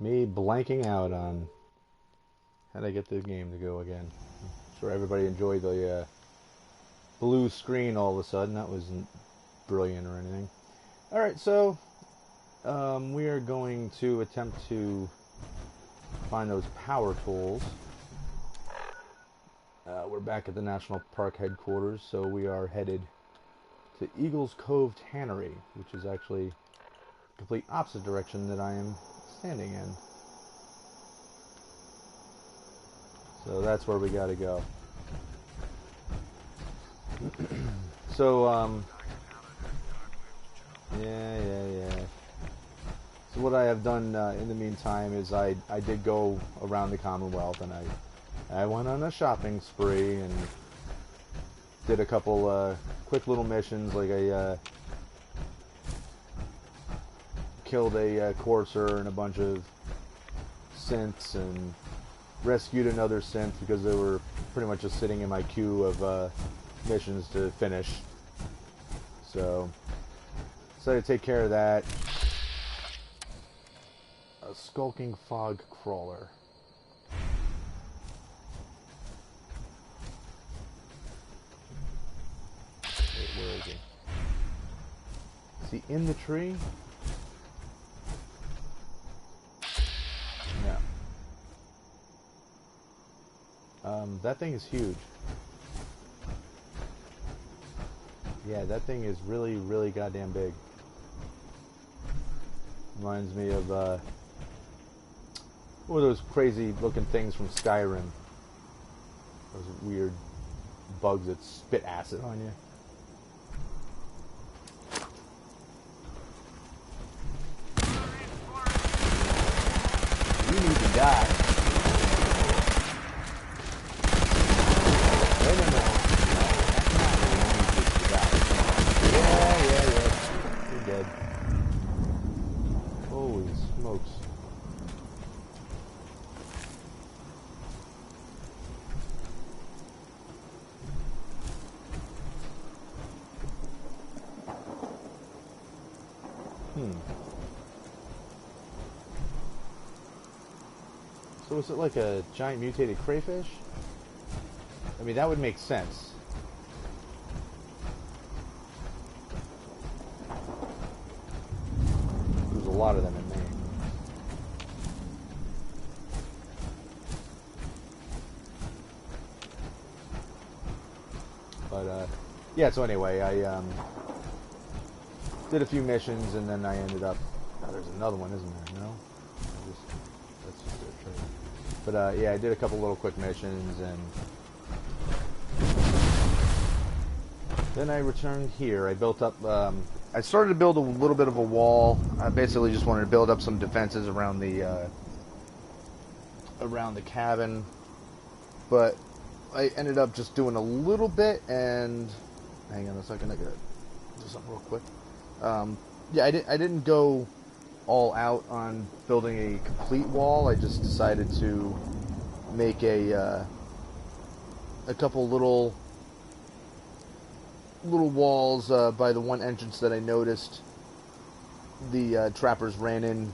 Me blanking out on how to get the game to go again. I'm sure everybody enjoyed the blue screen all of a sudden. That wasn't brilliant or anything. Alright, so we are going to attempt to find those power tools. We're back at the National Park headquarters, so we are headed to Eagles Cove Tannery, which is actually the complete opposite direction that I am standing in. So that's where we gotta go. So, yeah. So what I have done in the meantime is I did go around the Commonwealth, and I went on a shopping spree and did a couple quick little missions, like I killed a courser and a bunch of synths and rescued another synth because they were pretty much just sitting in my queue of missions to finish. So decided to take care of that. A skulking fog crawler. Wait, where is he? Is he in the tree? No. That thing is huge. Yeah, that thing is really, really goddamn big. Reminds me of, what are those crazy looking things from Skyrim? Those weird bugs that spit acid on you. You need to die. Wait a minute. Yeah. You're dead. Holy smokes. So is it like a giant mutated crayfish? I mean, that would make sense. There's a lot of them in Maine. But, yeah, so anyway, I, did a few missions, and then I ended up... Oh, there's another one, isn't there? No? That's just a trade. But, yeah, I did a couple little quick missions, and... then I returned here. I built up... I started to build a little bit of a wall. I basically just wanted to build up some defenses around the cabin. But I ended up just doing a little bit, and... Hang on a second, I gotta do something real quick. Yeah, I didn't go all out on building a complete wall. I just decided to make a couple little walls by the one entrance that I noticed the trappers ran in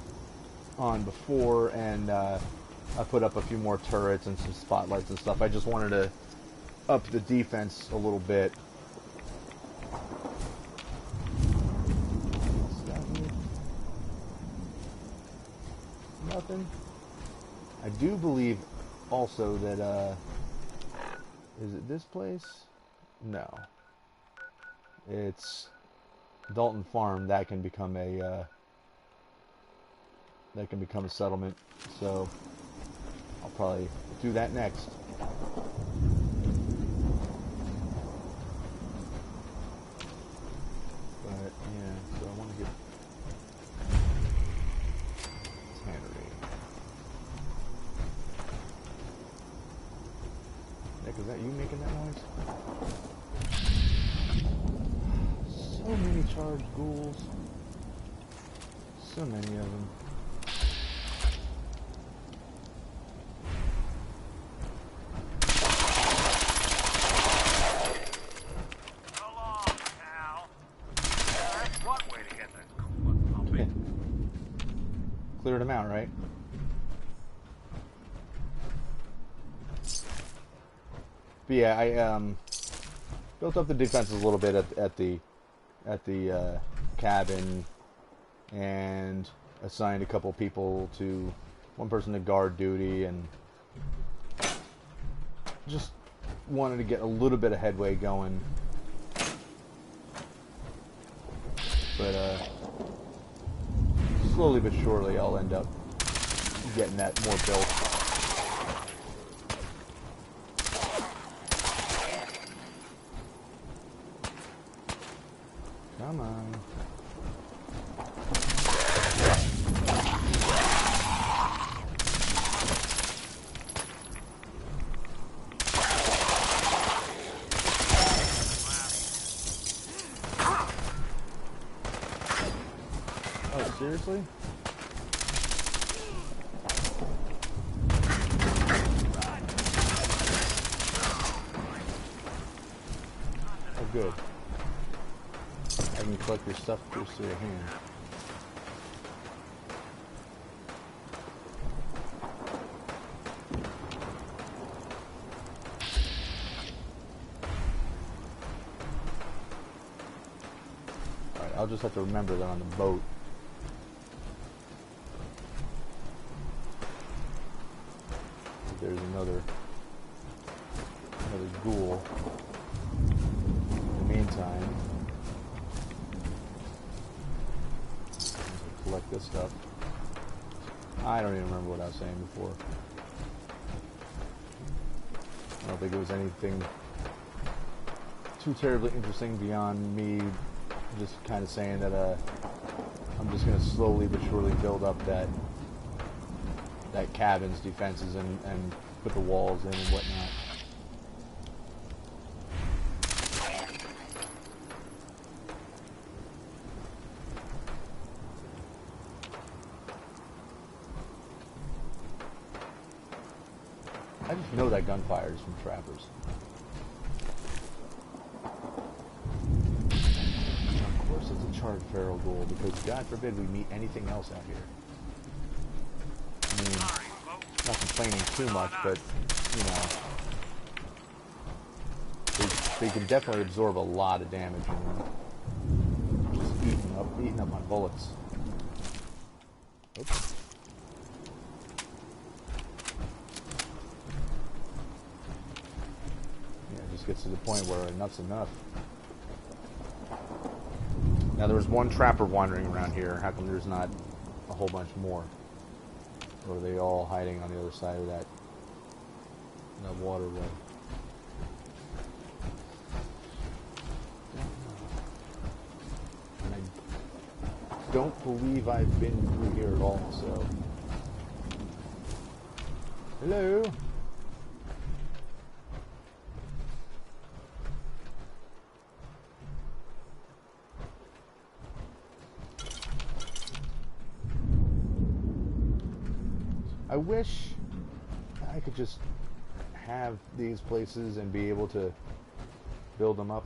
on before, and I put up a few more turrets and some spotlights and stuff. I just wanted to up the defense a little bit. Nothing. I do believe also that, is it this place? No. It's Dalton Farm. That can become a settlement. So I'll probably do that next. But yeah, so I want to get Tannery. Nick, is that you making that noise? So many charged ghouls. So many of them. Cleared them out, right? But yeah, I built up the defenses a little bit at the cabin, and assigned a couple people to one person to guard duty, and just wanted to get a little bit of headway going. But slowly but surely I'll end up getting that more built. Come on. Oh, seriously? Oh, good. I can collect your stuff close to your hand. Alright, I'll just have to remember that on the boat. There's another ghoul. In the meantime, collect this stuff. I don't even remember what I was saying before. I don't think it was anything too terribly interesting beyond me just kind of saying that I'm just going to slowly but surely build up that cabin's defenses and put the walls in and whatnot. I just know that gunfire is from trappers. Of course it's a charred feral ghoul, because God forbid we meet anything else out here. I mean, not complaining too much, but, you know, they can definitely absorb a lot of damage and just eating up my bullets. Oops. Yeah, it just gets to the point where enough's enough. Now, there was one trapper wandering around here. How come there's not a whole bunch more? Or are they all hiding on the other side of that waterway? And I don't believe I've been through here at all, so... Hello? I wish I could just have these places and be able to build them up.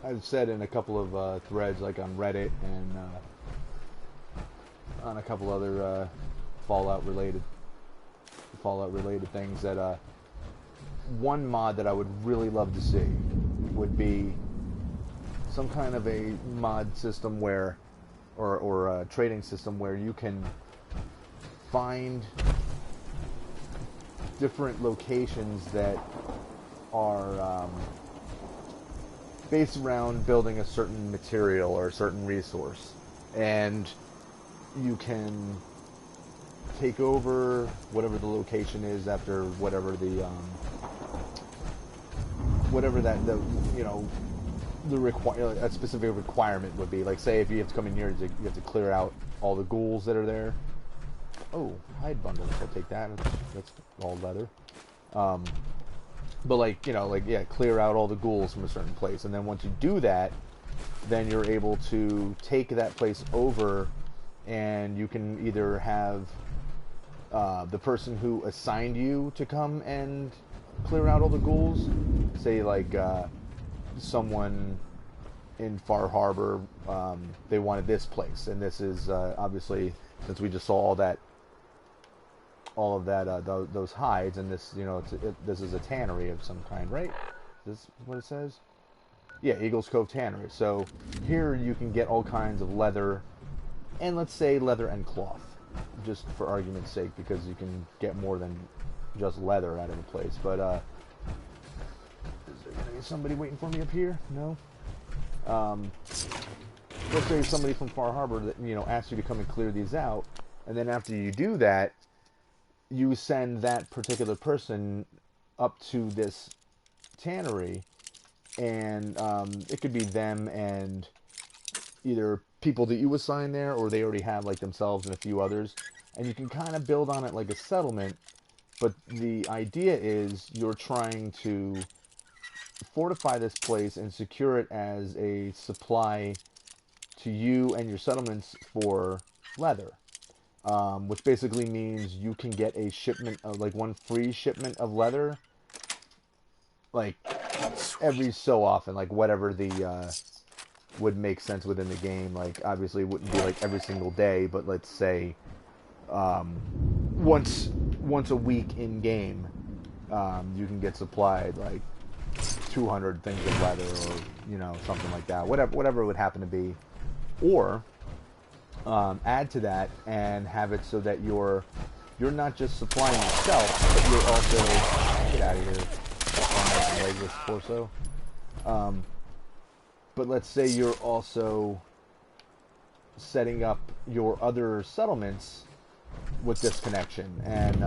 I've said in a couple of threads, like on Reddit and on a couple other Fallout related things, that one mod that I would really love to see would be some kind of a mod system where, or a trading system where you can find different locations that are based around building a certain material or a certain resource, and you can take over whatever the location is after whatever the a specific requirement would be. Like, say if you have to come in here, you have to clear out all the ghouls that are there. Oh, hide bundles, I'll take that. That's all leather. But clear out all the ghouls from a certain place, and then once you do that, then you're able to take that place over, and you can either have the person who assigned you to come and clear out all the ghouls, say like someone in Far Harbor, they wanted this place, and this is obviously, since we just saw all of that, those hides, and this, this is a tannery of some kind, right? This is what it says. Yeah, Eagles Cove Tannery. So here you can get all kinds of leather, and let's say leather and cloth, just for argument's sake, because you can get more than just leather out of the place. But is there going to be somebody waiting for me up here? No. Let's say somebody from Far Harbor that asks you to come and clear these out, and then after you do that, you send that particular person up to this tannery, and it could be them and either people that you assign there, or they already have like themselves and a few others, and you can kind of build on it like a settlement. But the idea is you're trying to fortify this place and secure it as a supply to you and your settlements for leather, which basically means you can get a shipment of like one free shipment of leather, like every so often, like whatever the would make sense within the game. Like obviously it wouldn't be like every single day, but let's say once a week in game, you can get supplied like 200 things of leather, or something like that, whatever it would happen to be. Or add to that and have it so that you're not just supplying yourself, but you're also, get out of here, legless torso. But let's say you're also setting up your other settlements with this connection, and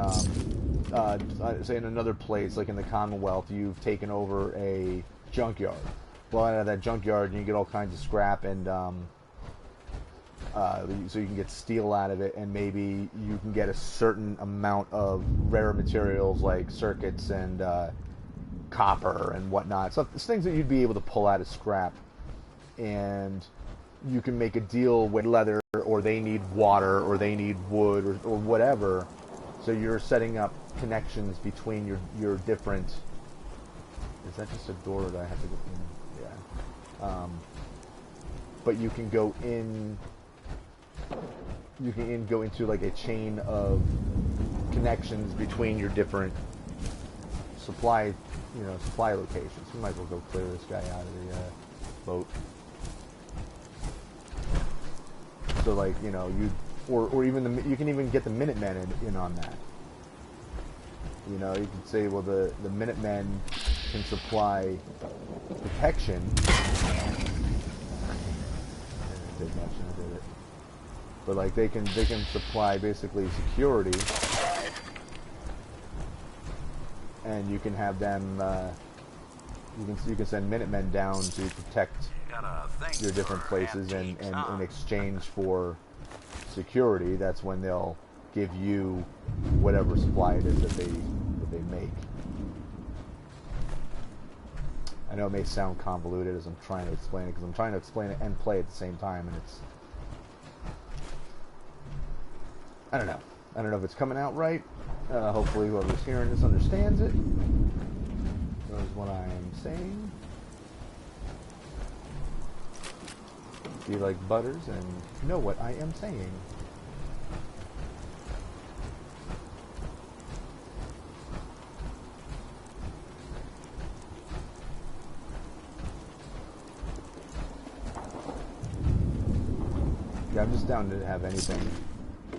say in another place, like in the Commonwealth, you've taken over a junkyard. Well, out of that junkyard, you get all kinds of scrap, and so you can get steel out of it, and maybe you can get a certain amount of rare materials like circuits and copper and whatnot. So it's things that you'd be able to pull out of scrap, and you can make a deal with leather, or they need water, or they need wood, or whatever. So you're setting up connections between your different... Is that just a door that I have to go in? Yeah. But you can go in... You can go into like a chain of connections between your different supply locations. We might as well go clear this guy out of the boat. So like, or even you can even get the Minutemen in on that. You can say, well, the Minutemen can supply protection. But like they can supply basically security, and you can have them. You can send Minutemen down to protect your different places, and in exchange for security, that's when they'll give you whatever supply it is that they make. I know it may sound convoluted as I'm trying to explain it, because I'm trying to explain it and play at the same time, and it's... I don't know if it's coming out right. Hopefully whoever's hearing this understands it. Knows what I am saying. Be like Butters and know what I am saying. Yeah, I'm just down to have anything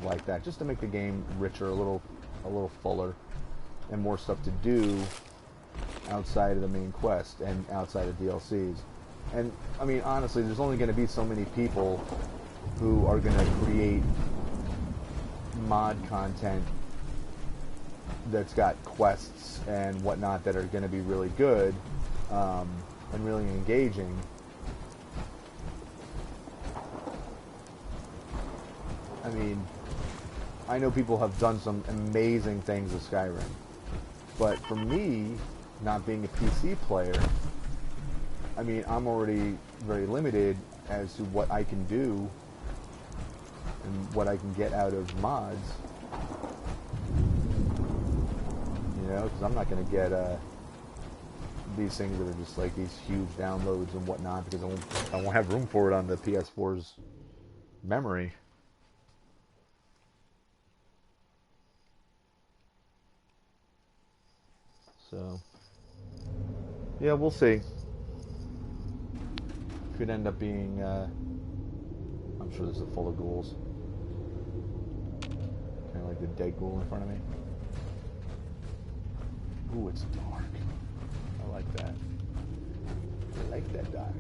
like that, just to make the game richer, a little fuller, and more stuff to do outside of the main quest and outside of DLCs. And I mean, honestly, there's only going to be so many people who are going to create mod content that's got quests and whatnot that are going to be really good and really engaging. I mean, I know people have done some amazing things with Skyrim, but for me, not being a PC player, I mean, I'm already very limited as to what I can do and what I can get out of mods. Because I'm not going to get these things that are just like these huge downloads and whatnot, because I won't have room for it on the PS4's memory. So, yeah, we'll see. Could end up being, I'm sure this is full of ghouls. Kind of like the dead ghoul in front of me. Ooh, it's dark. I like that. I like that dark.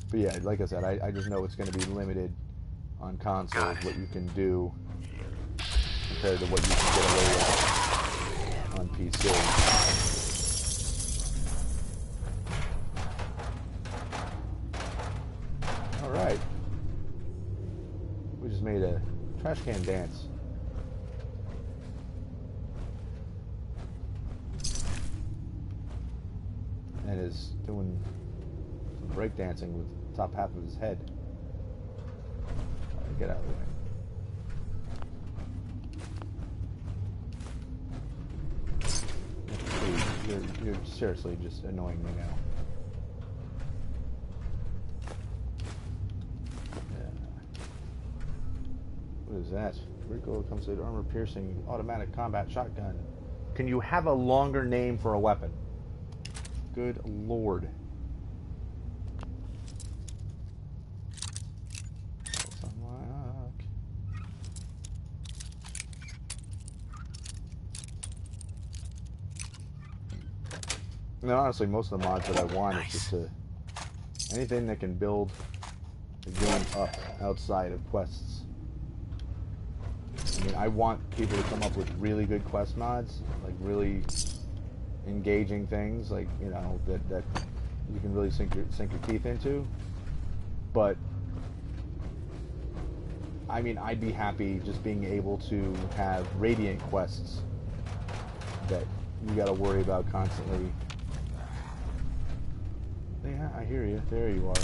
But yeah, like I said, I just know it's going to be limited on consoles, what you can do compared to what you can get away with on PC. Alright. We just made a trash can dance. And is doing some breakdancing with the top half of his head. Get out of the way. You're seriously just annoying me now. Yeah. What is that? Rico comes with armor-piercing automatic combat shotgun. Can you have a longer name for a weapon? Good lord. No, honestly, most of the mods that I want is just anything that can build the game up outside of quests. I mean, I want people to come up with really good quest mods, like really engaging things, like, you know, that you can really sink your teeth into. But I mean, I'd be happy just being able to have Radiant quests that you got to worry about constantly. Yeah, I hear you. There you are.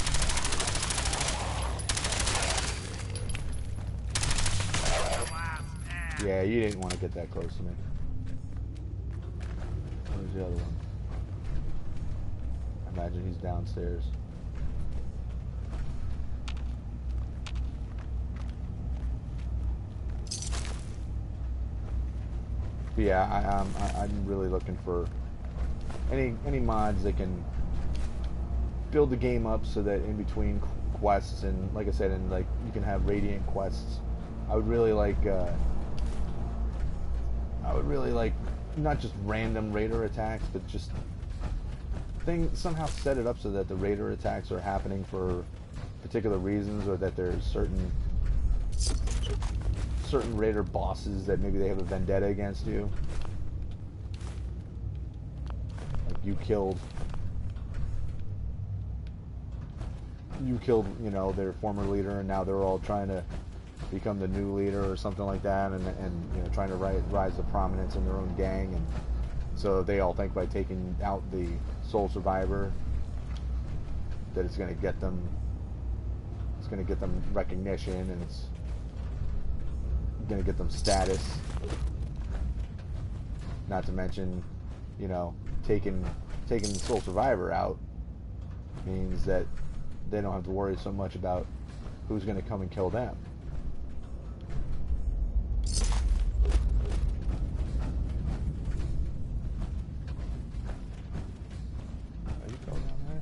Yeah, you didn't want to get that close to me. Where's the other one? I imagine he's downstairs. But yeah, I'm really looking for any mods that can build the game up so that in between quests, and like I said, and like you can have Radiant quests. I would really like not just random raider attacks, but just somehow set it up so that the raider attacks are happening for particular reasons, or that there's certain raider bosses that maybe they have a vendetta against you. Like you killed, you know, their former leader, and now they're all trying to become the new leader or something like that, and you know, trying to rise to prominence in their own gang, and so they all think by taking out the sole survivor that it's going to get them recognition, and it's going to get them status. Not to mention, you know, taking the sole survivor out means that they don't have to worry so much about who's going to come and kill them. Are you still down there?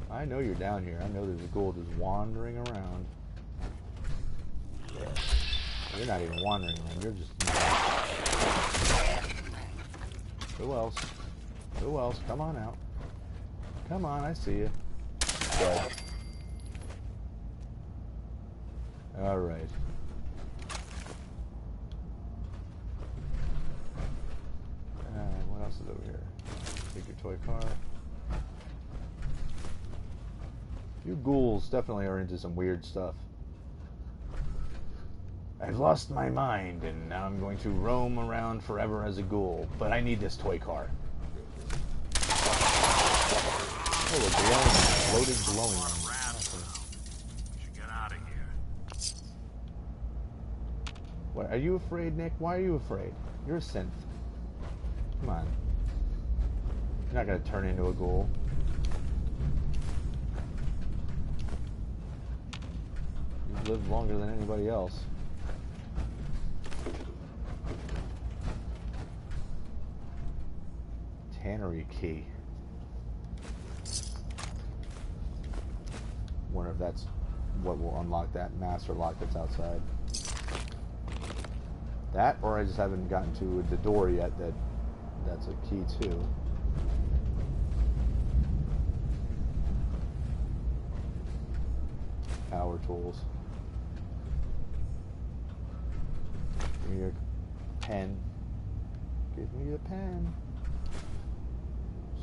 I know you're down here. I know there's a ghoul just wandering around. Yeah. You're not even wandering around. You're just... Who else? Who else? Come on out. Come on, I see you. Good. Alright. What else is over here? Take your toy car. You ghouls definitely are into some weird stuff. I've lost my mind, and now I'm going to roam around forever as a ghoul, but I need this toy car. Oh, a glowing, loaded glowing. We should get out of here. What, are you afraid, Nick? Why are you afraid? You're a synth. Come on. You're not gonna turn into a ghoul. You've lived longer than anybody else. Tannery key. Wonder if that's what will unlock that master lock that's outside. That, or I just haven't gotten to the door yet that's a key too. Power tools. Give me your pen. Give me the pen.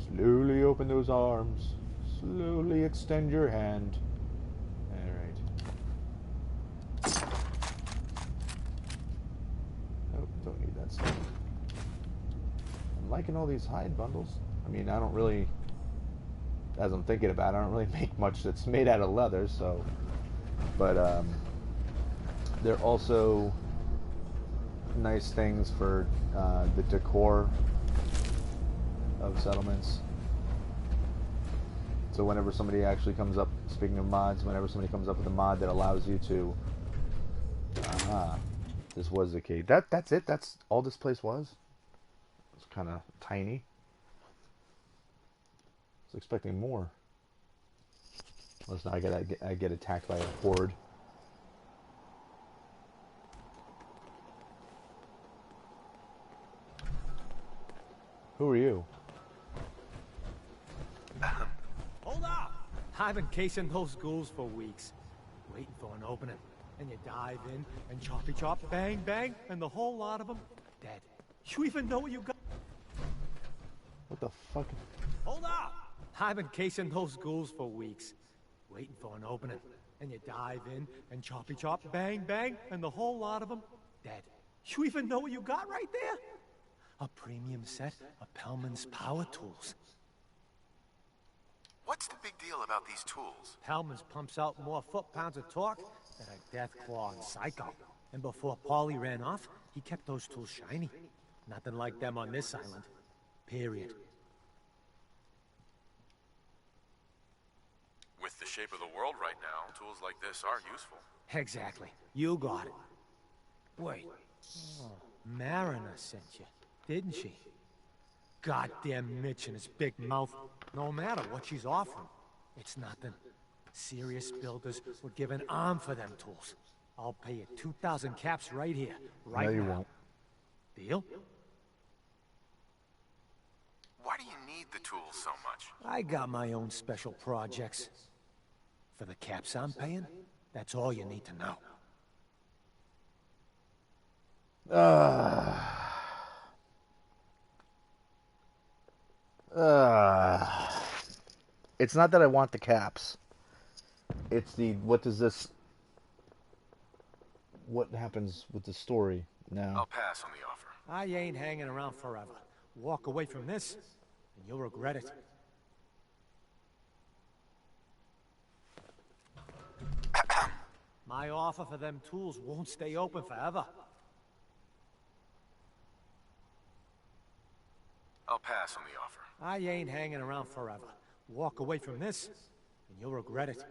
Slowly open those arms. Slowly extend your hand. Alright. Oh, don't need that stuff. I'm liking all these hide bundles. I mean, I don't really, as I'm thinking about it, I don't really make much that's made out of leather, so. But, they're also nice things for the decor of settlements. So whenever somebody actually comes up, speaking of mods, whenever somebody comes up with a mod that allows you to, this was the key. That's it. That's all this place was. It's kind of tiny. I was expecting more. Unless now I get attacked by a horde. Who are you? Hold up! I've been casing those ghouls for weeks, waiting for an opening. And you dive in, and choppy chop, bang bang, and the whole lot of them dead. You even know what you got? What the fuck? Hold up! I've been casing those ghouls for weeks, waiting for an opening. And you dive in, and choppy chop, bang bang, and the whole lot of them dead. You even know what you got right there? A premium set of Pellman's power tools. What's the big deal about these tools? Pellman's pumps out more foot-pounds of torque than a Deathclaw and Psycho. And before Paulie ran off, he kept those tools shiny. Nothing like them on this island. Period. With the shape of the world right now, tools like this are useful. Exactly. You got it. Wait. Oh, Mariner sent you, didn't she? Goddamn Mitch and his big mouth. No matter what she's offering, it's nothing. Serious builders would give an arm for them tools. I'll pay you 2,000 caps right here, right now. No, you won't. Deal? Why do you need the tools so much? I got my own special projects. For the caps I'm paying, that's all you need to know. It's not that I want the caps. It's the, what happens with the story now? I'll pass on the offer. I ain't hanging around forever. Walk away from this, and you'll regret it. My offer for them tools won't stay open forever. I'll pass on the offer. I ain't hanging around forever. Walk away from this, and you'll regret it.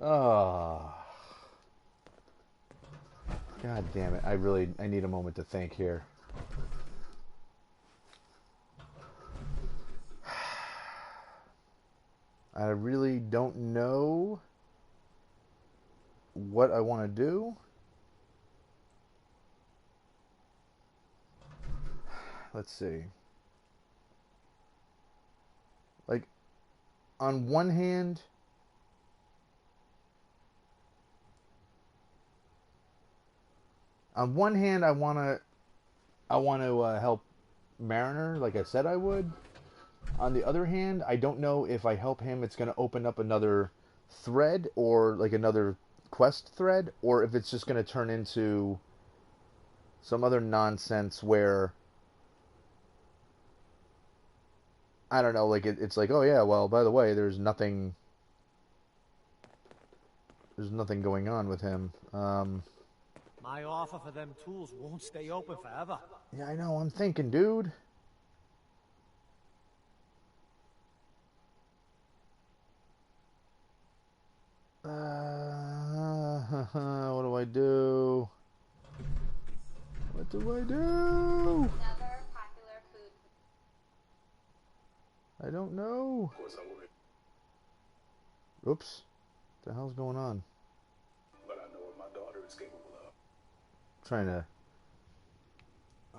Oh. God damn it. I need a moment to think here. I really don't know what I want to do. Let's see. Like, on one hand, I want to help Mariner, like I said I would. On the other hand, I don't know if I help him, it's going to open up another thread, or like another quest thread, or if it's just going to turn into some other nonsense where, I don't know, like it's like, oh yeah, well, by the way, there's nothing going on with him. My offer for them tools won't stay open forever. Yeah, I know. I'm thinking, dude. What do I do? What do I do? Another popular food. I don't know. Of course I would. Oops. What the hell's going on? But I know what my daughter is capable of. I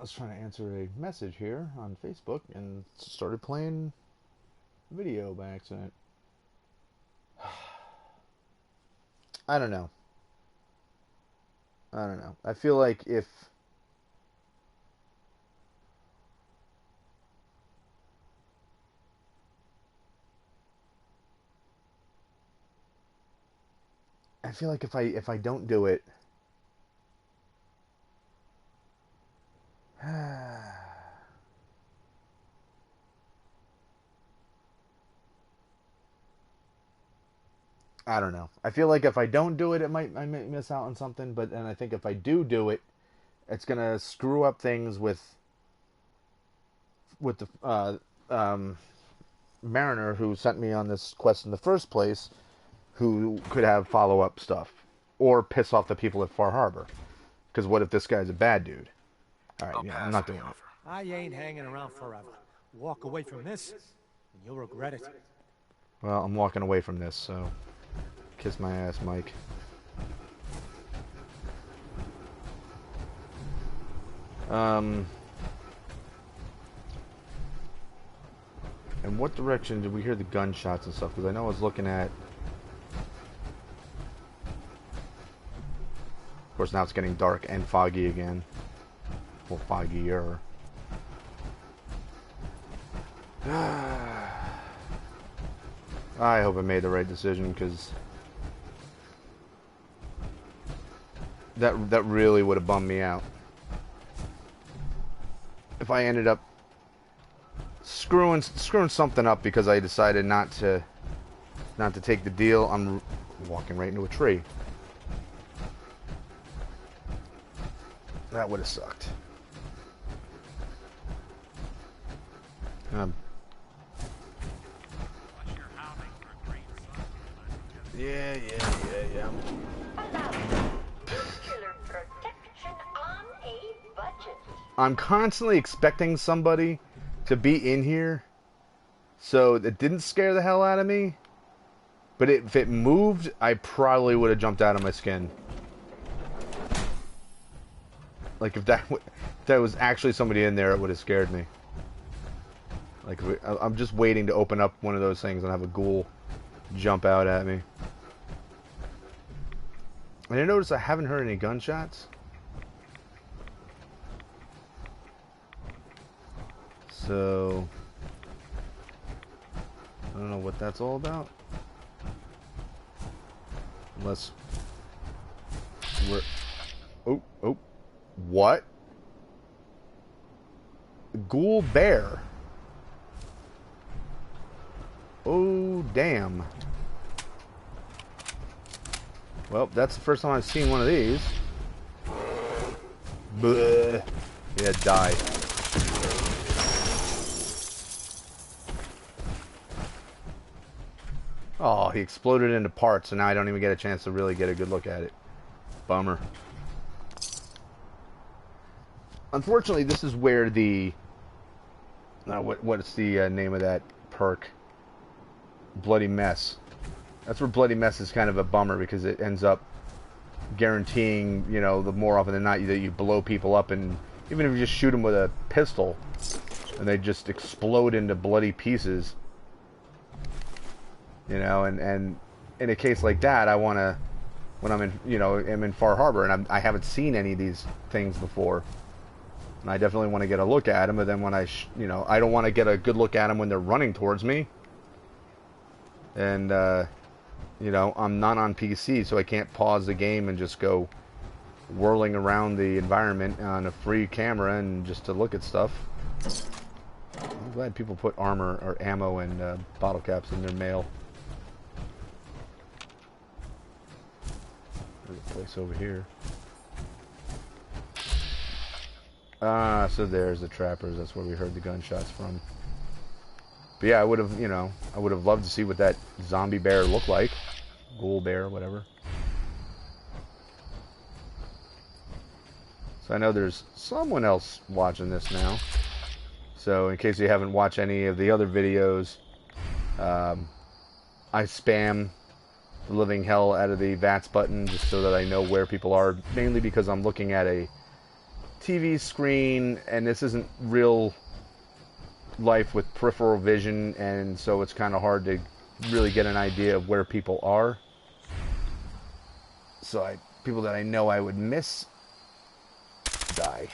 was trying to answer a message here on Facebook and started playing video by accident. I don't know. I feel like if I don't do it, I don't know. I feel like if I don't do it, I might miss out on something. But then I think if I do it, it's gonna screw up things with the Mariner who sent me on this quest in the first place, who could have follow-up stuff or piss off the people at Far Harbor. Because what if this guy's a bad dude? All right, yeah, I'm not doing it. I ain't hanging around forever. Walk away from this, and you'll regret it. Well, I'm walking away from this, so kiss my ass, Mike. In what direction did we hear the gunshots and stuff? Because I know I was looking at... Of course, now it's getting dark and foggy again. Well, foggier. I hope I made the right decision, because that really would have bummed me out. If I ended up screwing something up because I decided not to take the deal, I'm walking right into a tree. That would have sucked. Yeah. I'm constantly expecting somebody to be in here, so it didn't scare the hell out of me. But if it moved, I probably would have jumped out of my skin. Like if that was actually somebody in there, it would have scared me. Like I'm just waiting to open up one of those things and have a ghoul jump out at me. And I noticed I haven't heard any gunshots. So I don't know what that's all about. Unless we're... Oh. What? Ghoul bear. Oh, damn. Well, that's the first time I've seen one of these. Bleh. Yeah, die. Oh, he exploded into parts, so now I don't even get a chance to really get a good look at it. Bummer. Unfortunately, this is where the... what's the name of that perk? Bloody Mess. That's where Bloody Mess is kind of a bummer, because it ends up guaranteeing, you know, the more often than not that you blow people up, and even if you just shoot them with a pistol and they just explode into bloody pieces, you know, and in a case like that, I want to, when I'm in, you know, I'm in Far Harbor and I haven't seen any of these things before, and I definitely want to get a look at them, but then when I don't want to get a good look at them when they're running towards me. And, you know, I'm not on PC, so I can't pause the game and just go whirling around the environment on a free camera and just to look at stuff. I'm glad people put armor or ammo and bottle caps in their mail. There's a place over here. Ah, so there's the trappers. That's where we heard the gunshots from. But yeah, I would have, you know, I would have loved to see what that zombie bear looked like. Ghoul bear, whatever. So I know there's someone else watching this now. So in case you haven't watched any of the other videos, I spam the living hell out of the VATS button just so that I know where people are, mainly because I'm looking at a TV screen and this isn't real life with peripheral vision, and so it's kind of hard to really get an idea of where people are. So people that I know I would miss die.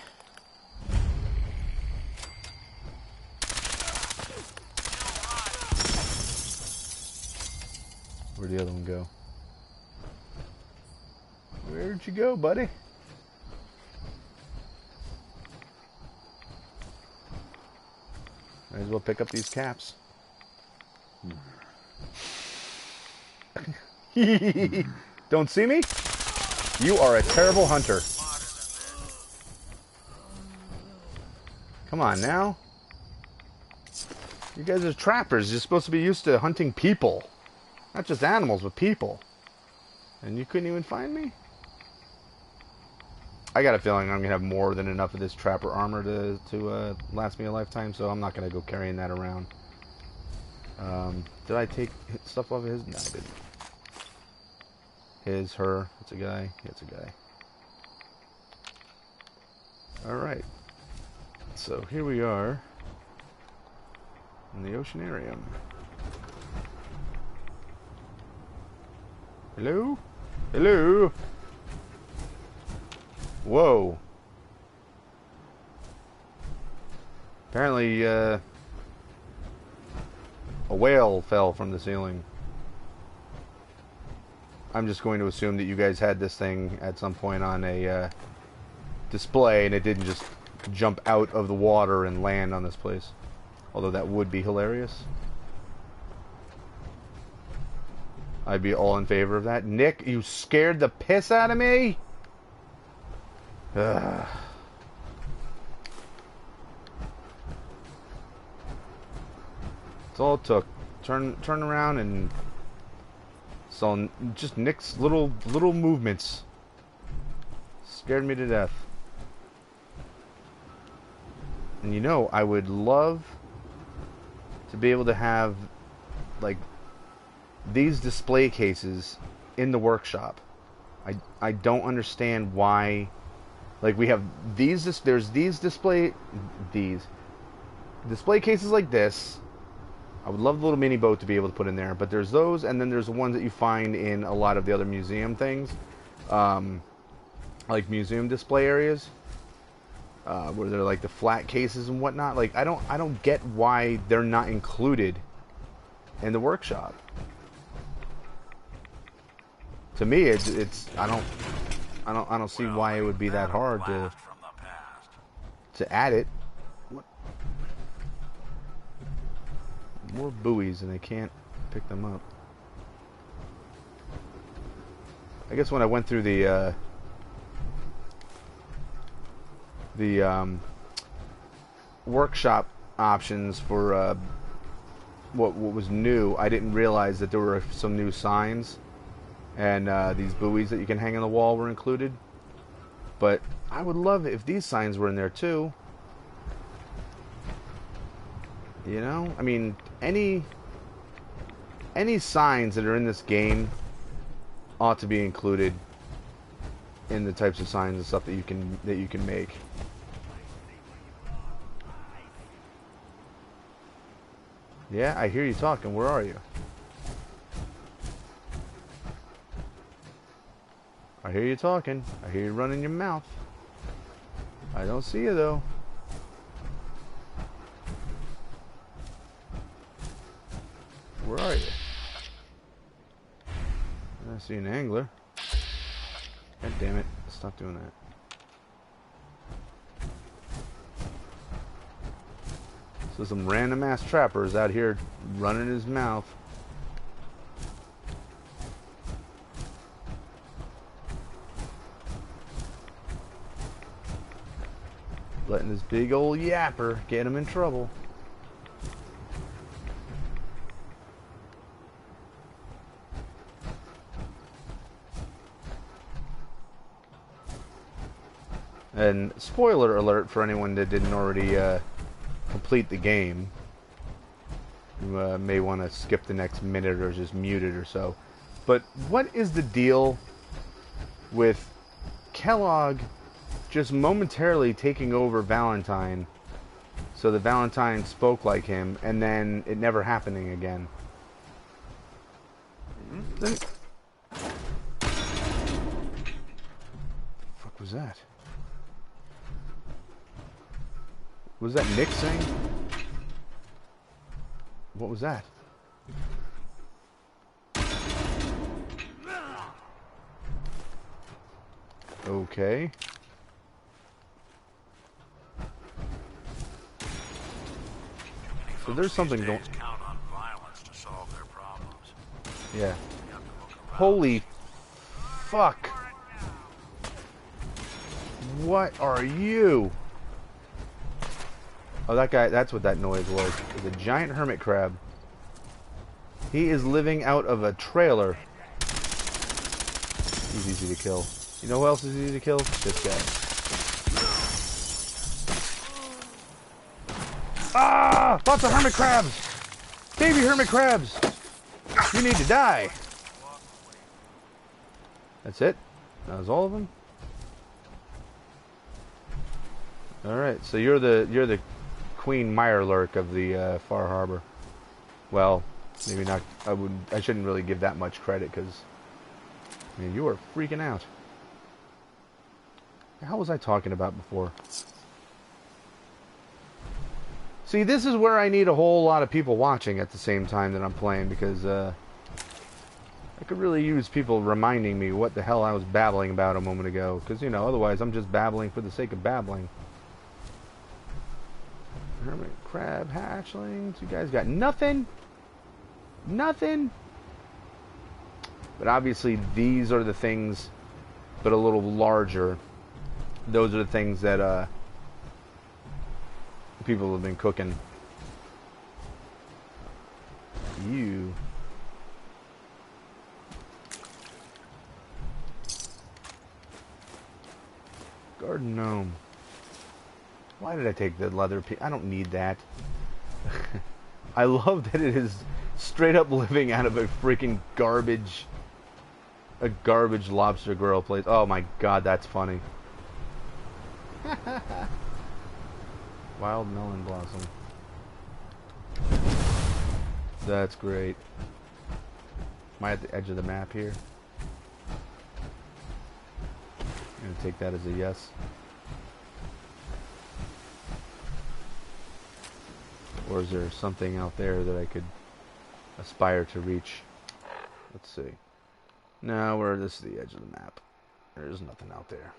Where'd the other one go? Where'd you go, buddy? Might as well pick up these caps. Don't see me? You are a terrible hunter. Come on now. You guys are trappers. You're supposed to be used to hunting people. Not just animals, but people. And you couldn't even find me? I got a feeling I'm going to have more than enough of this trapper armor to last me a lifetime, so I'm not going to go carrying that around. Did I take stuff off of his? No, I didn't. His, her, it's a guy, it's a guy. Alright. So here we are in the Oceanarium. Hello? Hello? Whoa. Apparently, a whale fell from the ceiling. I'm just going to assume that you guys had this thing at some point on a display and it didn't just jump out of the water and land on this place. Although that would be hilarious. I'd be all in favor of that. Nick, you scared the piss out of me? Ugh. That's all it took. Turn around and saw just Nick's little movements. Scared me to death. And you know, I would love to be able to have like these display cases in the workshop. I don't understand why. Like we have these. There's these display cases like this. I would love the little mini boat to be able to put in there, but there's those, and then there's the ones that you find in a lot of the other museum things, like museum display areas, where they're like the flat cases and whatnot. Like I don't get why they're not included in the workshop. To me, it's I don't see why it would be that hard to add it. More buoys and they can't pick them up. I guess when I went through the workshop options for what was new, I didn't realize that there were some new signs and these buoys that you can hang on the wall were included. But I would love it if these signs were in there too. You know, I mean, any signs that are in this game ought to be included in the types of signs and stuff that you can make. Yeah, I hear you talking. Where are you? I hear you talking. I hear you running your mouth. I don't see you though. Where are you? I see an angler. God damn it. Stop doing that. So some random ass trappers out here running his mouth. letting this big old yapper get him in trouble. And spoiler alert for anyone that didn't already complete the game. You may want to skip the next minute or just mute it or so. But what is the deal with Kellogg just momentarily taking over Valentine so that Valentine spoke like him and then it never happening again? The fuck was that? Was that Nick saying? What was that? Okay. So there's something going. Count on violence to solve their problems. Yeah. Holy fuck. What are you? Oh, that guy, that's what that noise was. It was a giant hermit crab. He is living out of a trailer. He's easy to kill. You know who else is easy to kill? This guy. Ah! Lots of hermit crabs! Baby hermit crabs! You need to die! That's it? That was all of them? Alright, so you're the Queen Mirelurk of the Far Harbor. Well, maybe not. I shouldn't really give that much credit because, I mean, you are freaking out. How was I talking about before? See, this is where I need a whole lot of people watching at the same time that I'm playing because I could really use people reminding me what the hell I was babbling about a moment ago. Because, you know, otherwise I'm just babbling for the sake of babbling. Hermit crab hatchlings. You guys got nothing? Nothing? But obviously these are the things, but a little larger. Those are the things that people have been cooking. You. Garden gnome. Why did I take the leather piece? I don't need that. I love that it is straight up living out of a freaking garbage lobster grill place. Oh my god, that's funny. Wild melon blossom. That's great. Am I at the edge of the map here? I'm gonna take that as a yes. Or is there something out there that I could aspire to reach? Let's see. No, this is the edge of the map. There's nothing out there.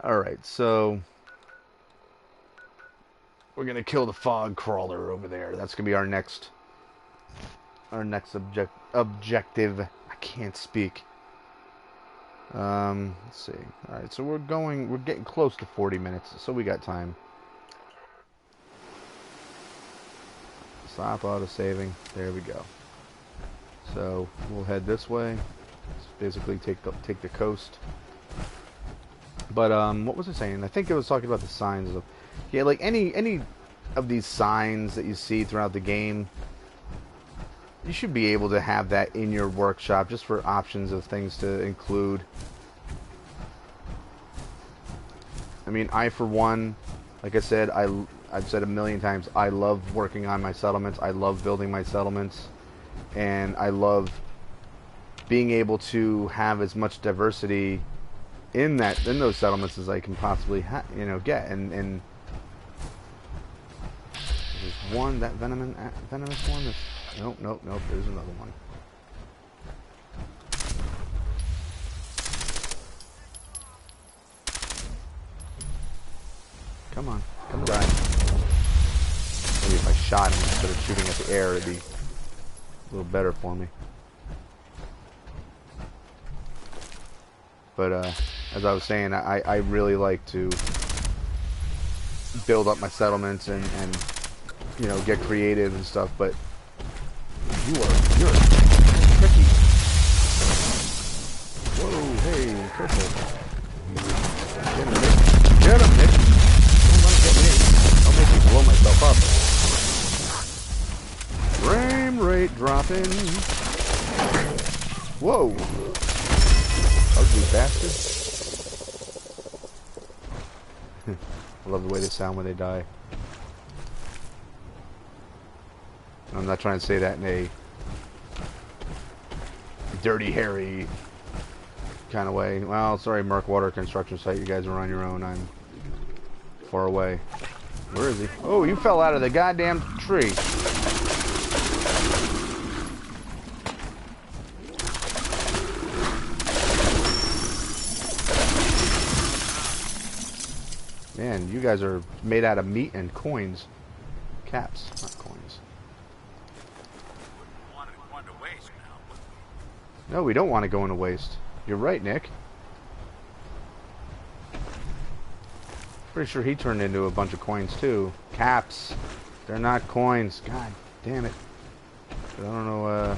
Alright, so we're gonna kill the fog crawler over there. That's gonna be our next objective. I can't speak. Let's see. Alright, so we're getting close to 40 minutes, so we got time. Stop auto-saving. There we go. So we'll head this way. Let's basically take the coast. But what was I saying? I think I was talking about the signs of, yeah, like any of these signs that you see throughout the game. You should be able to have that in your workshop just for options of things to include. I mean, I for one, like I said, I've said a million times, I love working on my settlements. I love building my settlements. And I love being able to have as much diversity in those settlements as I can possibly get. And there's one, that venomous one. Nope. There's another one. Come on, come die. Maybe if I shot him instead of shooting at the air, it'd be a little better for me. But as I was saying, I really like to build up my settlements and you know, get creative and stuff, but you're tricky. Whoa, hey, careful. Get him, Nick. Get him, Nick. Don't let him get me. I'll make me blow myself up. Frame rate dropping. Whoa. Ugly bastard. I love the way they sound when they die. I'm not trying to say that in a dirty, hairy kind of way. Well, sorry, Murkwater construction site. You guys are on your own. I'm far away. Where is he? Oh, you fell out of the goddamn tree. Man, you guys are made out of meat and coins. Caps, not coins. Want to waste now. No, we don't want to go into waste. You're right, Nick. Pretty sure he turned into a bunch of coins too. Caps. They're not coins. God damn it. But I don't know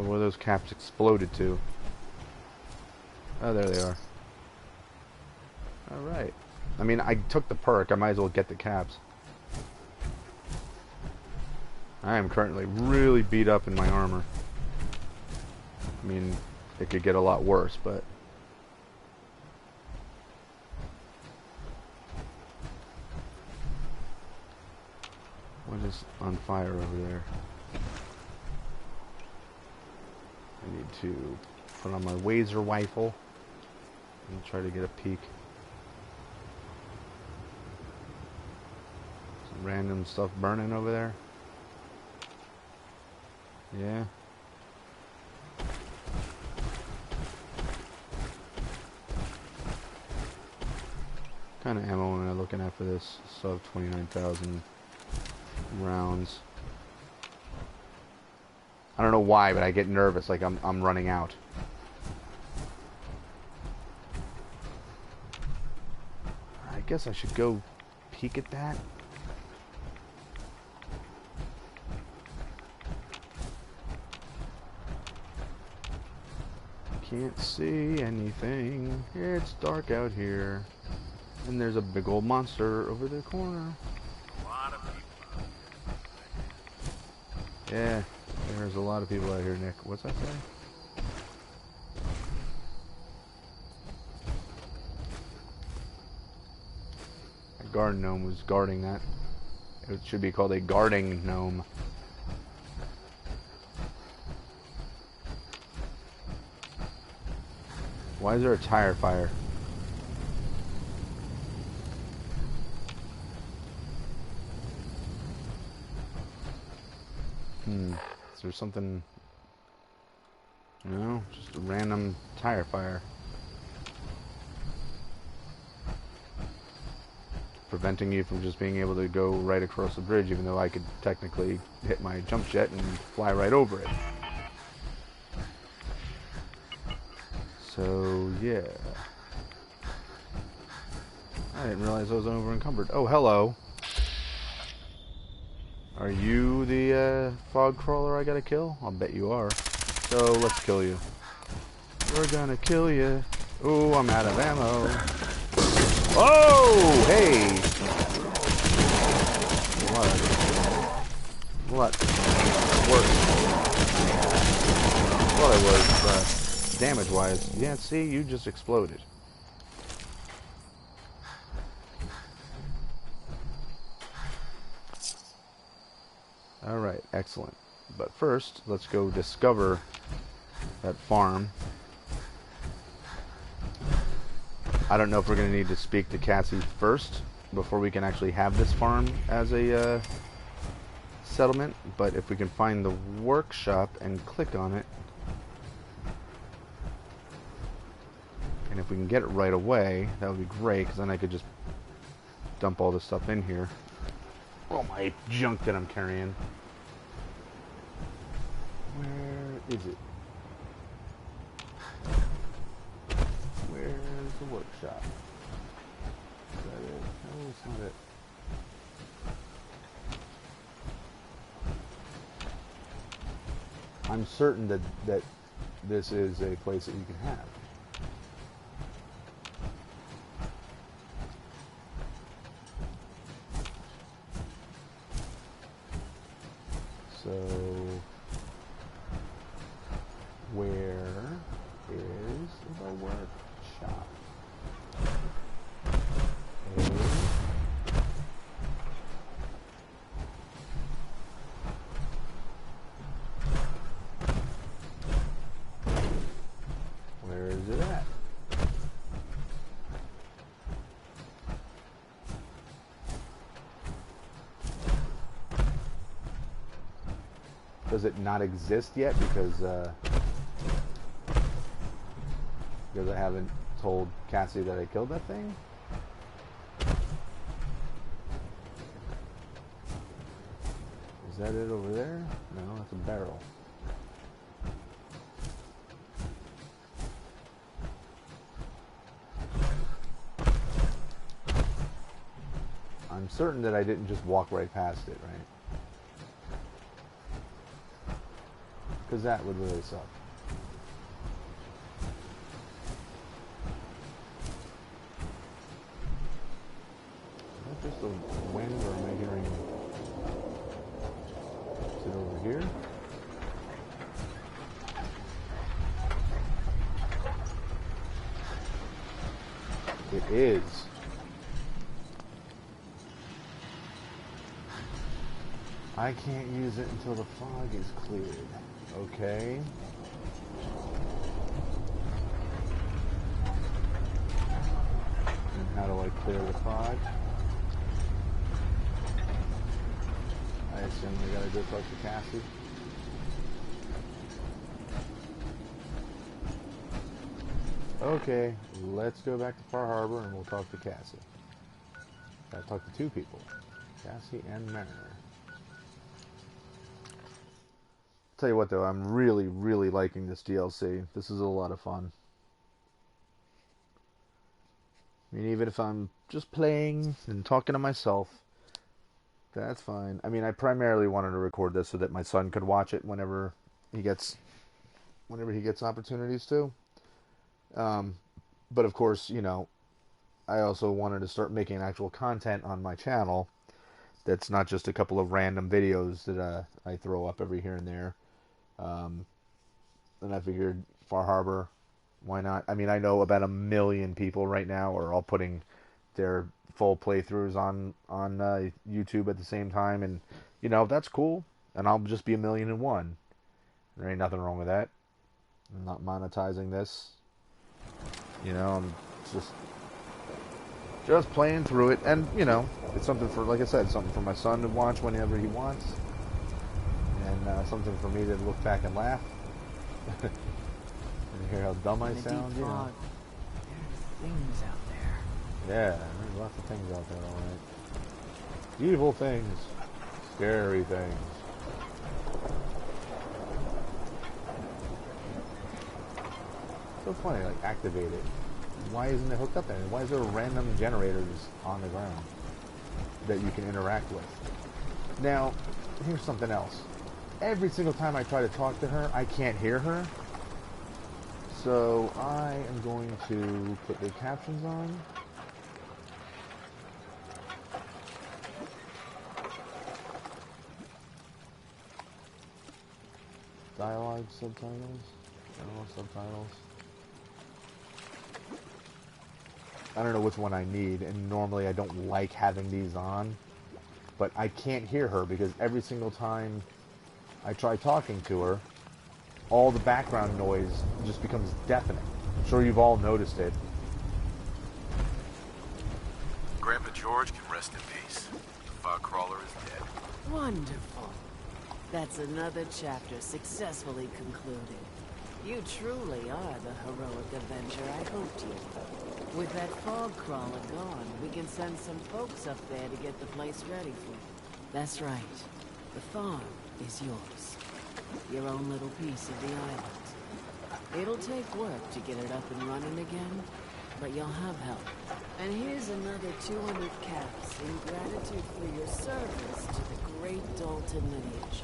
where those caps exploded to. Oh, there they are. Alright. I mean, I took the perk. I might as well get the caps. I am currently really beat up in my armor. I mean, it could get a lot worse, but... What is on fire over there? I need to put on my laser rifle and try to get a peek. Some random stuff burning over there. Yeah. What kind of ammo am I looking at for this? So I have 29,000 rounds. I don't know why, but I get nervous, like I'm running out. I guess I should go peek at that. Can't see anything. It's dark out here. And there's a big old monster over the corner. A lot of people. Yeah, there's a lot of people out here, Nick. What's that say? A garden gnome was guarding that. It should be called a guarding gnome. Why is there a tire fire? Is there something? No, just a random tire fire. Preventing you from just being able to go right across the bridge, even though I could technically hit my jump jet and fly right over it. So, yeah. I didn't realize I was over encumbered. Oh, hello. Are you the fog crawler I gotta kill? I'll bet you are. So, let's kill you. We're gonna kill you. Ooh, I'm out of ammo. Oh, hey! What? Worse. Well, it was, damage-wise. Yeah, see, you just exploded. Alright, excellent. But first, let's go discover that farm. I don't know if we're going to need to speak to Cassie first before we can actually have this farm as a settlement, but if we can find the workshop and click on it, and if we can get it right away, that would be great, because then I could just dump all this stuff in here. All my junk that I'm carrying. Where is it? Where's the workshop? Is that it? Oh, it's not it. I'm certain that this is a place that you can have. So, where is the workshop? Where is it at? Does it not exist yet because I haven't told Cassie that I killed that thing? Is that it over there? No, that's a barrel. I'm certain that I didn't just walk right past it, right? Because that would really suck. Is that just the wind, or am I hearing... Is it over here? It is. I can't use it until the fog is cleared. Okay. And how do I clear the fog? I assume we gotta go talk to Cassie. Okay, let's go back to Far Harbor and we'll talk to Cassie. Gotta talk to two people. Cassie and Mariner. Tell you what though, I'm really, really liking this DLC. This is a lot of fun. I mean, even if I'm just playing and talking to myself, that's fine. I mean, I primarily wanted to record this so that my son could watch it whenever he gets opportunities to. But of course, you know, I also wanted to start making actual content on my channel that's not just a couple of random videos that I throw up every here and there. And I figured Far Harbor, why not? I mean, I know about 1 million people right now are all putting their full playthroughs on YouTube at the same time, and you know, that's cool. And I'll just be 1,000,001. There ain't nothing wrong with that. I'm not monetizing this. You know, I'm just playing through it, and you know, it's something for, like I said, something for my son to watch whenever he wants, and something for me to look back and laugh. And hear how dumb I sound, you know. There are things out there. Yeah, there's lots of things out there, alright. Evil things. Scary things. So funny, like, activate it. Why isn't it hooked up there? Why is there random generators on the ground that you can interact with? Now, here's something else. Every single time I try to talk to her, I can't hear her. So I am going to put the captions on. Dialogue subtitles. General subtitles. I don't know which one I need, and normally I don't like having these on, but I can't hear her because every single time I try talking to her, all the background noise just becomes deafening. I'm sure you've all noticed it. Grandpa George can rest in peace. The fog crawler is dead. Wonderful. That's another chapter successfully concluded. You truly are the heroic avenger I hoped you were. With that fog crawler gone, we can send some folks up there to get the place ready for you. That's right. The farm is yours. Your own little piece of the island. It'll take work to get it up and running again, but you'll have help. And here's another 200 caps in gratitude for your service to the great Dalton lineage.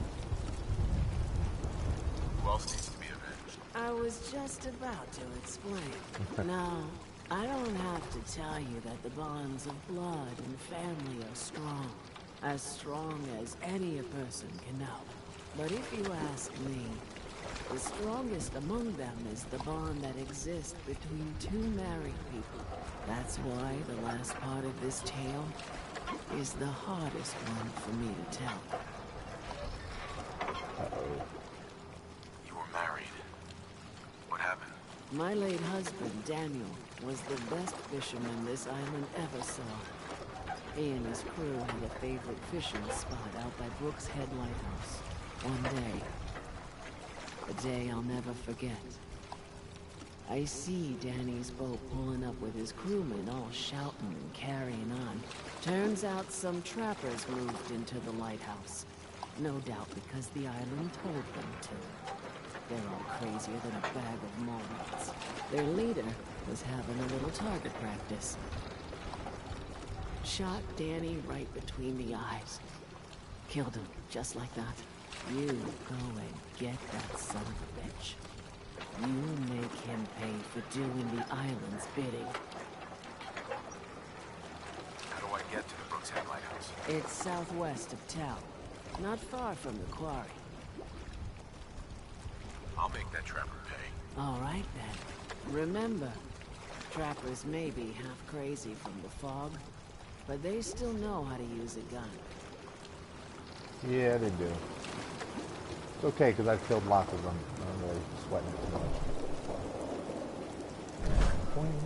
Who else needs to be avenged? I was just about to explain. No, I don't have to tell you that the bonds of blood and family are strong. As strong as any a person can know. But if you ask me, the strongest among them is the bond that exists between two married people. That's why the last part of this tale is the hardest one for me to tell. You were married. What happened? My late husband, Daniel, was the best fisherman this island ever saw. He and his crew had a favorite fishing spot out by Brooks Head Lighthouse. One day. A day I'll never forget. I see Danny's boat pulling up with his crewmen all shouting and carrying on. Turns out some trappers moved into the lighthouse. No doubt because the island told them to. They're all crazier than a bag of morons. Their leader was having a little target practice. Shot Danny right between the eyes. Killed him, just like that. You go and get that son of a bitch. You make him pay for doing the island's bidding. How do I get to the Brooks Head Lighthouse? It's southwest of town, not far from the quarry. I'll make that trapper pay. All right then. Remember, trappers may be half crazy from the fog, but they still know how to use a gun. Yeah, they do. It's okay, because I've killed lots of them. I'm really sweating it too much. Boing.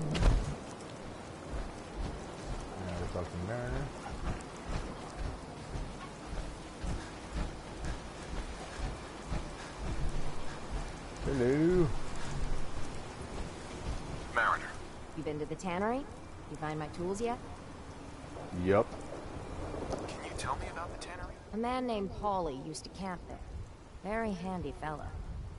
Now we're talking Mariner. Hello. Mariner. You been to the tannery? You find my tools yet? Yup. Can you tell me about the tannery? A man named Paulie used to camp there. Very handy fella.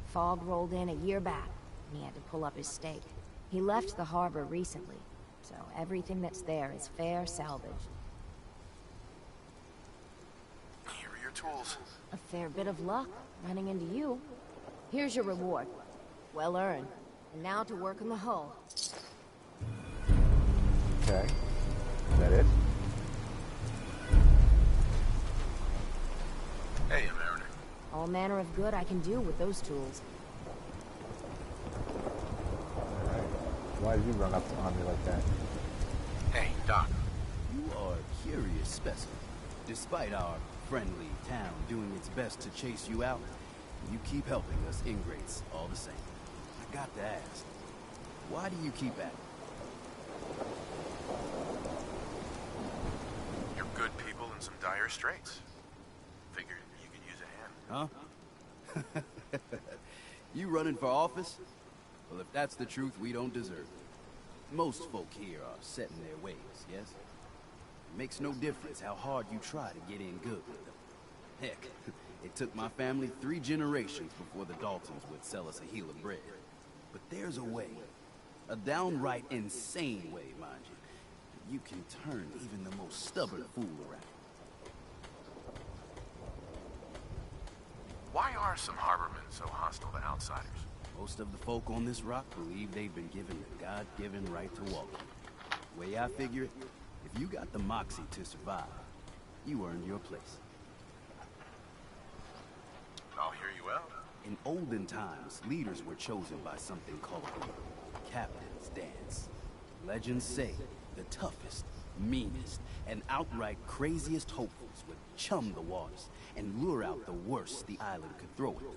Fog rolled in a year back, and he had to pull up his stake. He left the harbor recently, so everything that's there is fair salvage. Here are your tools. A fair bit of luck running into you. Here's your reward. Well earned. And now to work on the hull. Okay. Is that it? Hey, Mariner. All manner of good I can do with those tools. Alright. Why did you run up on me like that? Hey, Doc. You are a curious specimen. Despite our friendly town doing its best to chase you out, you keep helping us ingrates all the same. I got to ask, why do you keep at it? You're good people in some dire straits. Figured you could use a hand. Huh? You running for office? Well, if that's the truth, we don't deserve it. Most folk here are set in their ways, yes? It makes no difference how hard you try to get in good with them. Heck, it took my family 3 generations before the Daltons would sell us a heel of bread. But there's a way. A downright insane way, mind you. You can turn even the most stubborn fool around. Why are some harbormen so hostile to outsiders? Most of the folk on this rock believe they've been given the God-given right to walk. The way I figure it, if you got the moxie to survive, you earned your place. I'll hear you out. In olden times, leaders were chosen by something called the Captain's Dance. Legends say the toughest, meanest, and outright craziest hopefuls would chum the waters and lure out the worst the island could throw at them.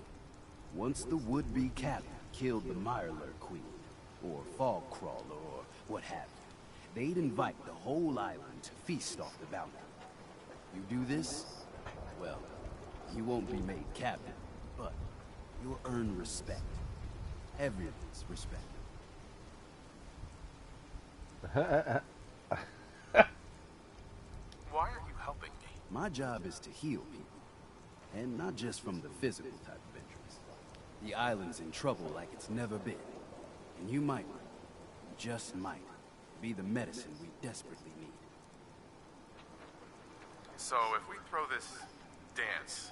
Once the would-be captain killed the Mirelurk Queen, or Fog Crawler, or what have you, they'd invite the whole island to feast off the bounty. You do this, well, you won't be made captain, but you'll earn respect. Everyone's respect. Why are you helping me? My job is to heal people, and not just from the physical type of injuries. The island's in trouble like it's never been, and you might, just might, be the medicine we desperately need. So if we throw this dance,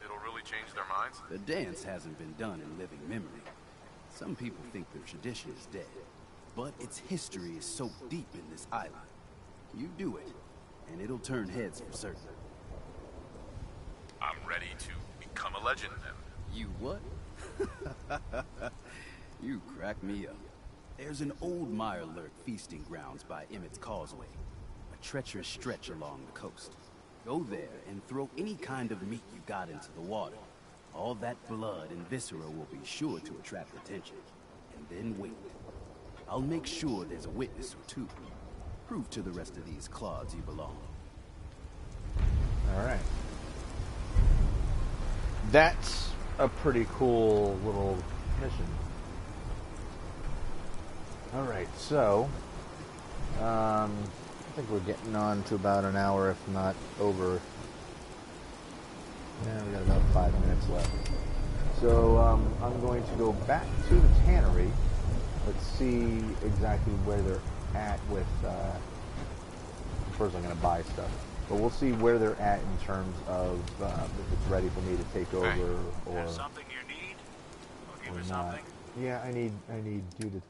it'll really change their minds? The dance hasn't been done in living memory. Some people think the tradition is dead, but its history is so deep in this island. You do it, and it'll turn heads for certain. I'm ready to become a legend then. You what? You crack me up. There's an old Mirelurk feasting grounds by Emmett's Causeway, a treacherous stretch along the coast. Go there and throw any kind of meat you got into the water. All that blood and viscera will be sure to attract attention. And then wait. I'll make sure there's a witness or two. Prove to the rest of these clods you belong. Alright. That's a pretty cool little mission. Alright, so I think we're getting on to about an hour, if not over. Yeah, we got about 5 minutes left. So I'm going to go back to the tannery. Let's see exactly where they're at with... first I'm going to buy stuff. But we'll see where they're at in terms of if it's ready for me to take over or... There's something you need? I'll give you not. something. Yeah, I need you to...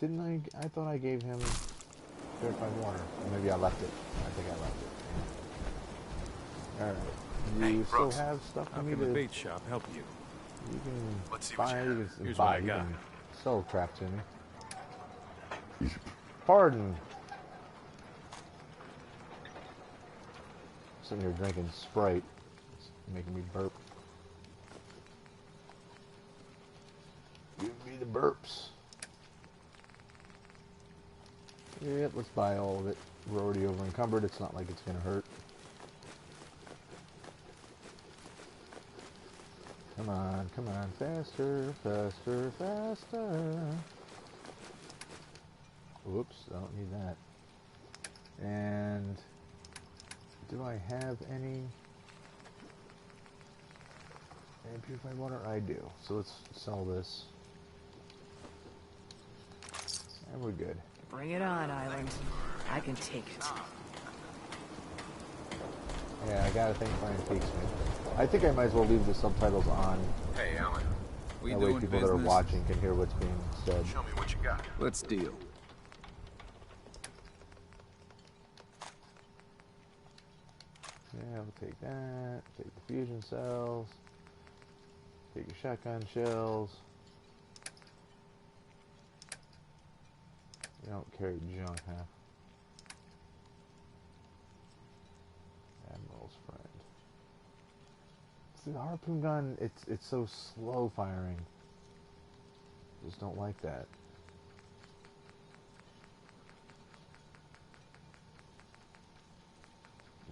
Didn't I thought I gave him purified water. Or maybe I left it. I think I left it. Alright. You Hey, still Brooks. have stuff for How me can the to... bait shop help you? You can Let's see what buy, you have. you can Here's buy, what I you got. can sell crap to me. Pardon. Sitting here drinking Sprite. It's making me burp. Give me the burps. Yep, let's buy all of it. We're already over encumbered. It's not like it's going to hurt. Come on, come on. Faster, faster, faster. Whoops, I don't need that. And do I have any purified water? I do. So let's sell this. And we're good. Bring it on, Island. I can take it. Yeah, I gotta think Brian takes me. I think I might as well leave the subtitles on. Hey, Alan, That way people that are watching can hear what's being said. show me what you got. Let's deal. Yeah, we'll take that. Take the fusion cells. Take your shotgun shells. You don't carry junk, huh? Admiral's friend. See, the harpoon gun, it's so slow firing. Just don't like that.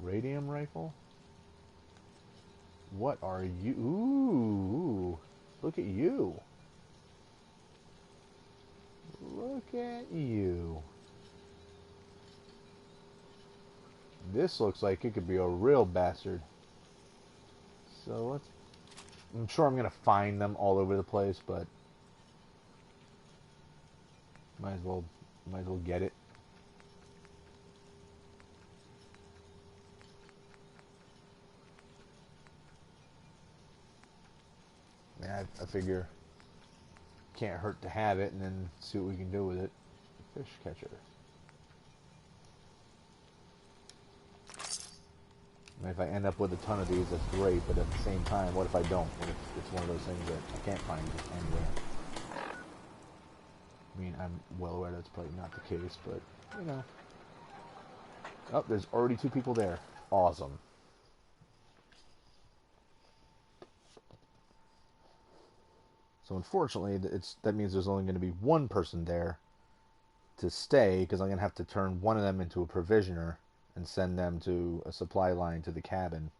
Radium rifle? What are you? Ooh, look at you. Look at you. This looks like it could be a real bastard. So let's... I'm sure I'm going to find them all over the place, but... Might as well get it. Yeah, I figure can't hurt to have it and then see what we can do with it. Fish catcher. And if I end up with a ton of these, that's great, but at the same time, what if I don't? What if it's one of those things that I can't find anywhere? I mean, I'm well aware that's probably not the case, but, you know. Oh, there's already 2 people there. Awesome. So unfortunately, that means there's only going to be 1 person there to stay, because I'm going to have to turn one of them into a provisioner and send them to a supply line to the cabin.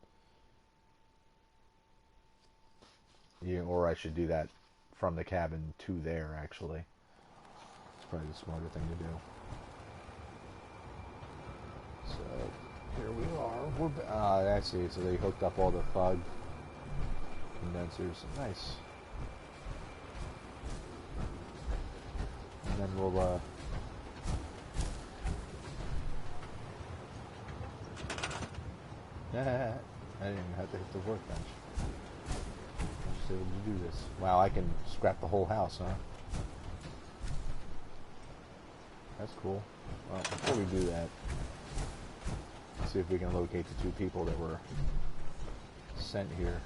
Yeah, or I should do that from the cabin to there, actually. It's probably the smarter thing to do. So, here we are. I see. So they hooked up all the fog condensers. Nice. And then we'll I didn't even have to hit the workbench. I'm just able to do this. Wow, I can scrap the whole house, huh? That's cool. Well, before we do that, let's see if we can locate the 2 people that were sent here.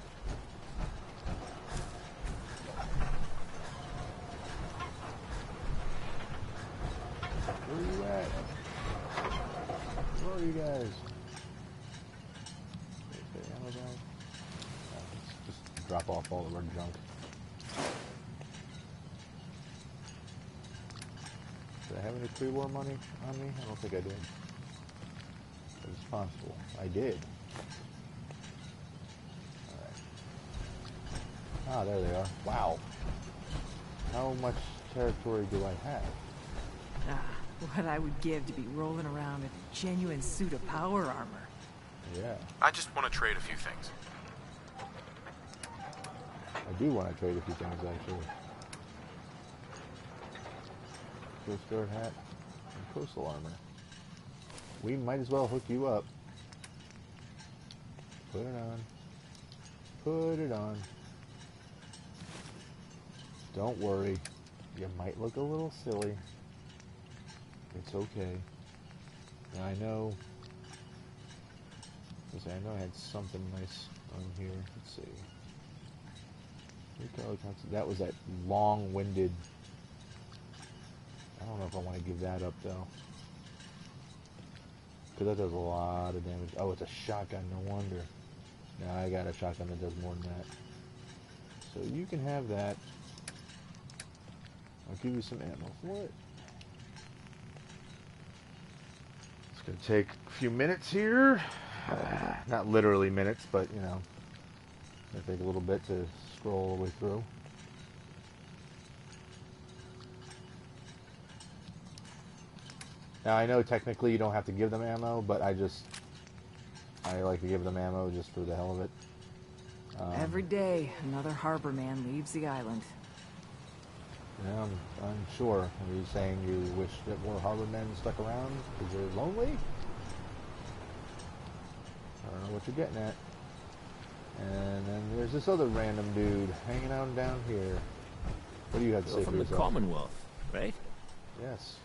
Where are you at? Where are you guys? Okay, ammo down. Let's just drop off all of our junk. Did I have any pre-war money on me? I don't think I did. But it's possible. I did. Alright. Ah, there they are. Wow. How much territory do I have? Ah, what I would give to be rolling around in a genuine suit of power armor. Yeah. I just want to trade a few things. I do want to trade a few things, actually. Coast Guard hat and coastal armor. We might as well hook you up. Put it on. Put it on. Don't worry. You might look a little silly. It's okay. And I know I had something nice on here. Let's see. That was that long-winded. I don't know if I want to give that up though, because that does a lot of damage. Oh, it's a shotgun. No wonder. No, I got a shotgun that does more than that. So you can have that. I'll give you some ammo for it. It's going to take a few minutes here. Not literally minutes, but, you know, it'll take a little bit to scroll all the way through. Now, I know technically you don't have to give them ammo, but I like to give them ammo just for the hell of it. Every day, another harbor man leaves the island. Yeah, I'm sure. Are you saying you wish that more harbor men stuck around because they're lonely? I don't know what you're getting at. And then there's this other random dude hanging out down here. What do you have to say for from the yourself? Commonwealth, right? Yes.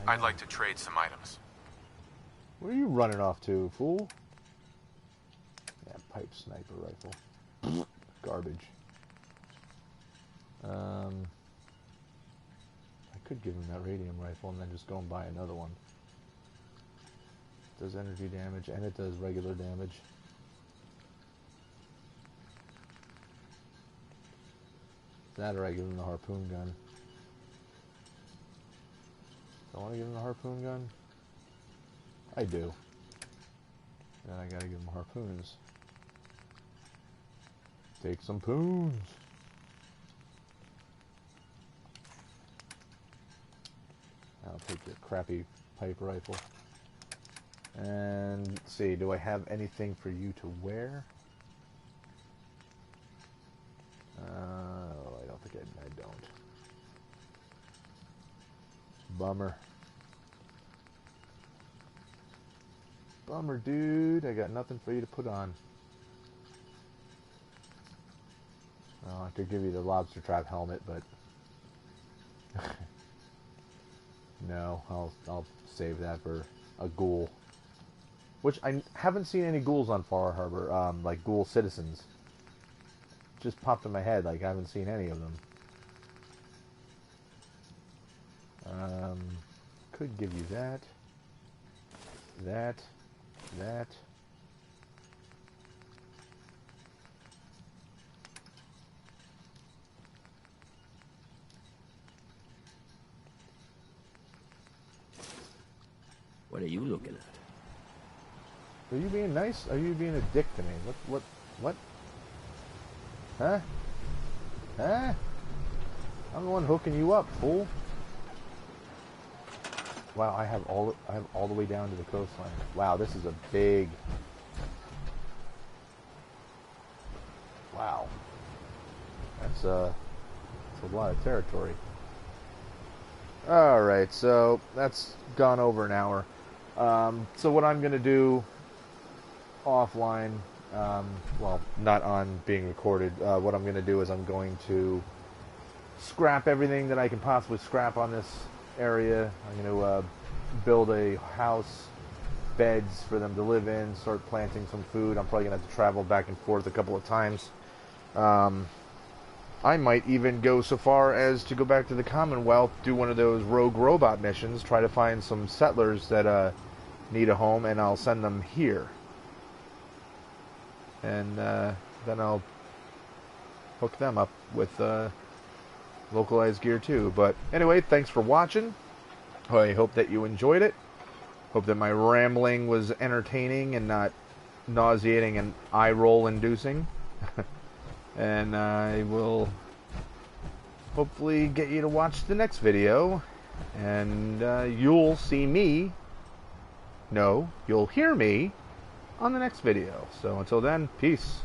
I'd like to trade some items. Where are you running off to, fool? Yeah, pipe sniper rifle. Garbage. I could give him that radium rifle and then just go and buy another one. It does energy damage and it does regular damage. That or I give him the harpoon gun. Do I want to give him the harpoon gun? I do. Then I gotta give him harpoons. Take some poons. I'll take your crappy pipe rifle. And let's see, do I have anything for you to wear? I don't think I don't. Bummer. Bummer, dude. I got nothing for you to put on. Well, I could give you the lobster trap helmet, but no, I'll save that for a ghoul. Which I haven't seen any ghouls on Far Harbor, like ghoul citizens. Just popped in my head, like I haven't seen any of them. Could give you that. That. What are you looking at? Are you being nice? Are you being a dick to me? What? Huh? Huh? I'm the one hooking you up, fool. Wow, I have all the way down to the coastline. Wow, this is a big. Wow. That's a lot of territory. All right, so that's gone over an hour. So what I'm gonna do offline, well, not on being recorded, what I'm going to do is I'm going to scrap everything that I can possibly scrap on this area. I'm going to build a house, beds for them to live in, start planting some food. I'm probably going to have to travel back and forth a couple of times. I might even go so far as to go back to the Commonwealth, do one of those rogue robot missions, try to find some settlers that need a home, and I'll send them here. And then I'll hook them up with localized gear too. But anyway, thanks for watching. I hope that you enjoyed it. Hope that my rambling was entertaining and not nauseating and eye-roll inducing. And I will hopefully get you to watch the next video, and you'll see me, no, you'll hear me on the next video. So until then, peace.